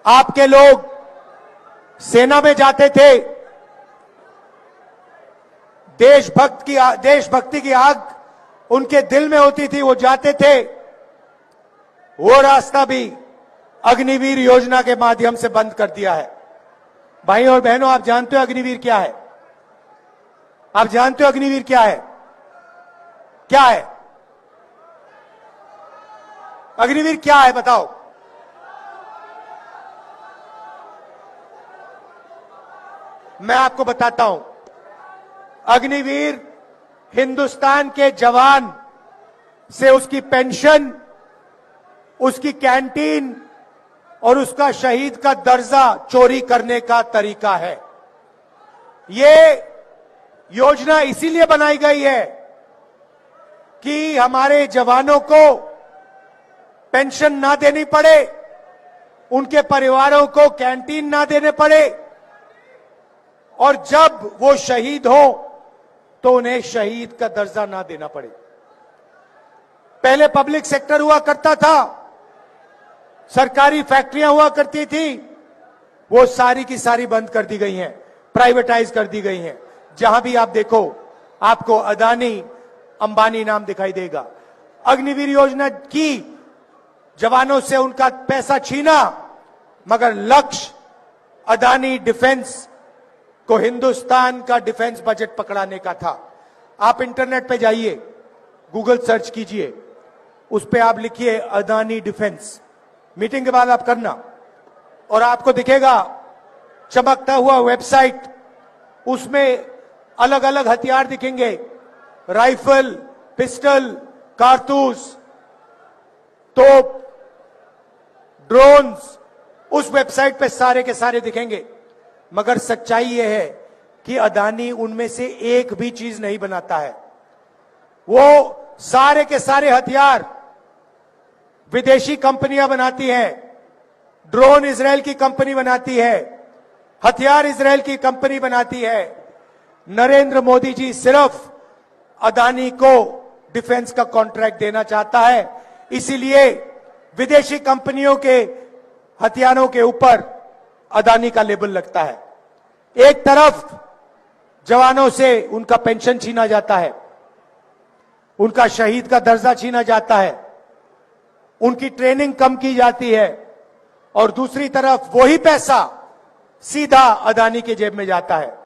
आपके लोग सेना में जाते थे, देशभक्ति की आग उनके दिल में होती थी, वो जाते थे। वो रास्ता भी अग्निवीर योजना के माध्यम से बंद कर दिया है। भाई और बहनों, आप जानते हो अग्निवीर क्या है? आप जानते हो अग्निवीर क्या है? क्या है अग्निवीर? क्या है बताओ? मैं आपको बताता हूं। अग्निवीर हिंदुस्तान के जवान से उसकी पेंशन, उसकी कैंटीन और उसका शहीद का दर्जा चोरी करने का तरीका है। ये योजना इसीलिए बनाई गई है कि हमारे जवानों को पेंशन ना देनी पड़े, उनके परिवारों को कैंटीन ना देने पड़े, और जब वो शहीद हो तो उन्हें शहीद का दर्जा ना देना पड़े। पहले पब्लिक सेक्टर हुआ करता था, सरकारी फैक्ट्रियां हुआ करती थी, वो सारी की सारी बंद कर दी गई हैं, प्राइवेटाइज कर दी गई हैं। जहां भी आप देखो आपको अदानी, अंबानी नाम दिखाई देगा। अग्निवीर योजना की जवानों से उनका पैसा छीना, मगर लक्ष्य अदानी डिफेंस को हिंदुस्तान का डिफेंस बजट पकड़ाने का था। आप इंटरनेट पे जाइए, गूगल सर्च कीजिए, उस पे आप लिखिए अदानी डिफेंस, मीटिंग के बाद आप करना, और आपको दिखेगा चमकता हुआ वेबसाइट। उसमें अलग अलग हथियार दिखेंगे, राइफल, पिस्टल, कारतूस, तोप, ड्रोन्स, उस वेबसाइट पे सारे के सारे दिखेंगे। मगर सच्चाई यह है कि अदानी उनमें से एक भी चीज नहीं बनाता है। वो सारे के सारे हथियार विदेशी कंपनियां बनाती हैं। ड्रोन इजराइल की कंपनी बनाती है, हथियार इजराइल की कंपनी बनाती है। नरेंद्र मोदी जी सिर्फ अदानी को डिफेंस का कॉन्ट्रैक्ट देना चाहता है, इसीलिए विदेशी कंपनियों के हथियारों के ऊपर अदानी का लेबल लगता है। एक तरफ जवानों से उनका पेंशन छीना जाता है, उनका शहीद का दर्जा छीना जाता है, उनकी ट्रेनिंग कम की जाती है, और दूसरी तरफ वही पैसा सीधा अदानी की जेब में जाता है।